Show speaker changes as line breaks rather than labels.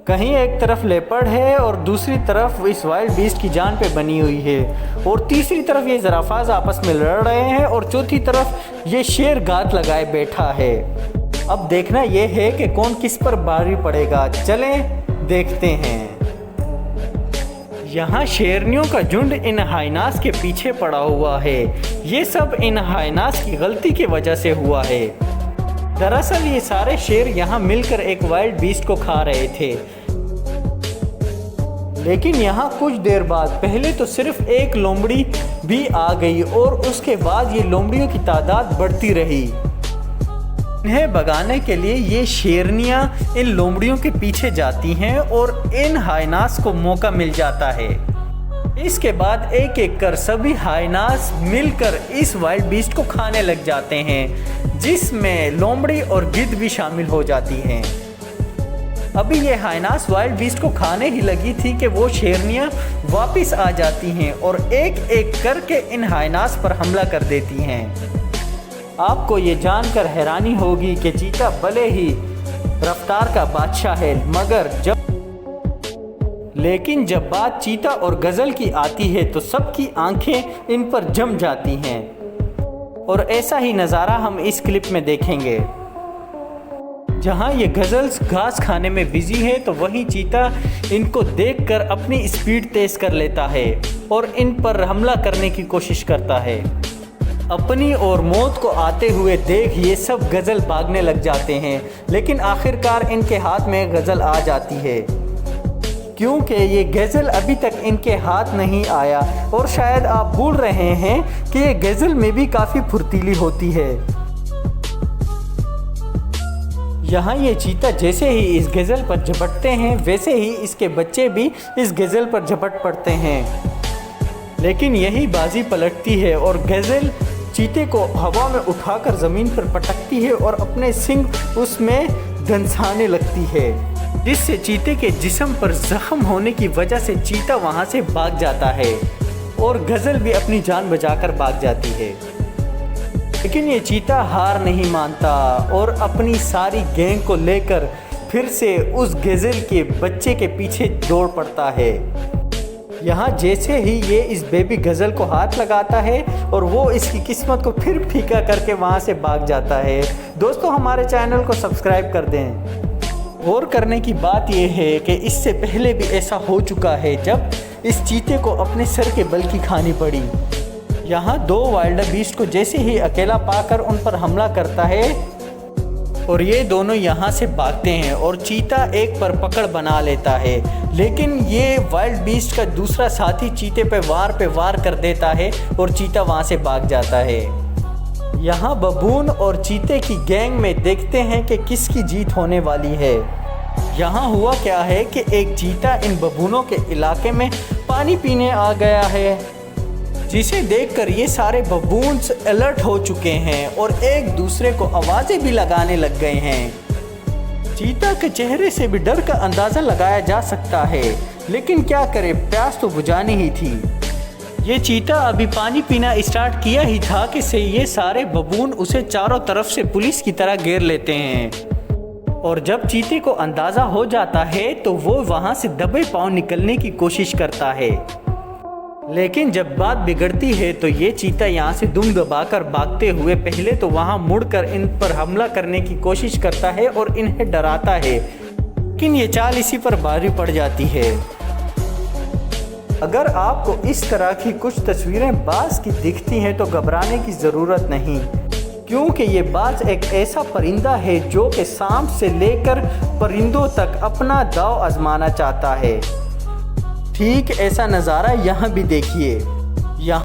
कहीं एक तरफ लेपर्ड है और दूसरी तरफ इस वाइल्ड बीस्ट की जान पे बनी हुई है, और तीसरी तरफ ये ज़राफ़ाज़ आपस में लड़ रहे हैं, और चौथी तरफ ये शेर गात लगाए बैठा है। अब देखना ये है कि कौन किस पर भारी पड़ेगा। चलें देखते हैं। यहाँ शेरनियों का झुंड इन हाइनास के पीछे पड़ा हुआ है। ये सब इन हाइनास की गलती की वजह से हुआ है। दरअसल ये सारे शेर यहाँ मिलकर एक वाइल्ड बीस्ट को खा रहे थे, लेकिन यहाँ कुछ देर बाद पहले तो सिर्फ एक लोमड़ी भी आ गई, और उसके बाद ये लोमड़ियों की तादाद बढ़ती रही। इन्हें भगाने के लिए ये शेरनियाँ इन लोमड़ियों के पीछे जाती हैं और इन हाइनास को मौका मिल जाता है। इसके बाद एक एक कर सभी हाइनास मिलकर इस वाइल्ड बीस्ट को खाने लग जाते हैं, जिसमें लोमड़ी और गिद्ध भी शामिल हो जाती हैं। अभी ये हाइनास वाइल्ड बीस्ट को खाने ही लगी थी कि वो शेरनियाँ वापस आ जाती हैं और एक एक करके इन हाइनास पर हमला कर देती हैं। आपको ये जानकर हैरानी होगी कि चीता भले ही रफ्तार का बादशाह है, मगर लेकिन जब बात चीता और गज़ल की आती है तो सबकी आंखें इन पर जम जाती हैं, और ऐसा ही नज़ारा हम इस क्लिप में देखेंगे। जहां ये गज़ल्स घास खाने में बिजी है, तो वहीं चीता इनको देखकर अपनी स्पीड तेज़ कर लेता है और इन पर हमला करने की कोशिश करता है। अपनी और मौत को आते हुए देख ये सब गज़ल भागने लग जाते हैं, लेकिन आखिरकार इनके हाथ में गज़ल आ जाती है, क्योंकि ये गज़ल अभी तक इनके हाथ नहीं आया। और शायद आप भूल रहे हैं कि ये गज़ल में भी काफ़ी फुर्तीली होती है। यहाँ ये चीता जैसे ही इस गज़ल पर झपटते हैं, वैसे ही इसके बच्चे भी इस गज़ल पर झपट पड़ते हैं, लेकिन यही बाजी पलटती है और गज़ल चीते को हवा में उठाकर ज़मीन पर पटकती है और अपने सींग उसमें धंसाने लगती है, जिससे चीते के जिस्म पर जख्म होने की वजह से चीता वहां से भाग जाता है और गज़ल भी अपनी जान बचाकर भाग जाती है। लेकिन ये चीता हार नहीं मानता और अपनी सारी गैंग को लेकर फिर से उस गज़ल के बच्चे के पीछे दौड़ पड़ता है। यहाँ जैसे ही ये इस बेबी गज़ल को हाथ लगाता है और वो इसकी किस्मत को फिर फीका करके वहाँ से भाग जाता है। दोस्तों, हमारे चैनल को सब्सक्राइब कर दें। गौर करने की बात यह है कि इससे पहले भी ऐसा हो चुका है, जब इस चीते को अपने सर के बल की खानी पड़ी। यहाँ दो वाइल्ड बीस्ट को जैसे ही अकेला पाकर उन पर हमला करता है और ये दोनों यहाँ से भागते हैं और चीता एक पर पकड़ बना लेता है, लेकिन ये वाइल्ड बीस्ट का दूसरा साथी चीते पे वार कर देता है और चीता वहाँ से भाग जाता है। यहाँ बबून और चीते की गैंग में देखते हैं कि किसकी जीत होने वाली है। यहाँ हुआ क्या है कि एक चीता इन बबूनों के इलाके में पानी पीने आ गया है, जिसे देखकर ये सारे बबून्स अलर्ट हो चुके हैं और एक दूसरे को आवाज़ें भी लगाने लग गए हैं। चीता के चेहरे से भी डर का अंदाज़ा लगाया जा सकता है, लेकिन क्या करे, प्यास तो बुझानी ही थी। ये चीता अभी पानी पीना स्टार्ट किया ही था कि ये सारे बबून उसे चारों तरफ से पुलिस की तरह घेर लेते हैं, और जब चीते को अंदाज़ा हो जाता है तो वो वहाँ से दबे पाँव निकलने की कोशिश करता है। लेकिन जब बात बिगड़ती है तो ये चीता यहाँ से दुम दबाकर भागते हुए पहले तो वहाँ मुड़कर इन पर हमला करने की कोशिश करता है और इन्हें डराता है, लेकिन ये चाल इसी पर भारी पड़ जाती है। अगर आपको इस तरह की कुछ तस्वीरें बाज की दिखती हैं तो घबराने की ज़रूरत नहीं, क्योंकि ये बाज एक ऐसा परिंदा है जो कि सांप से लेकर परिंदों तक अपना दांव आजमाना चाहता है। ठीक ऐसा नज़ारा यहाँ भी देखिए।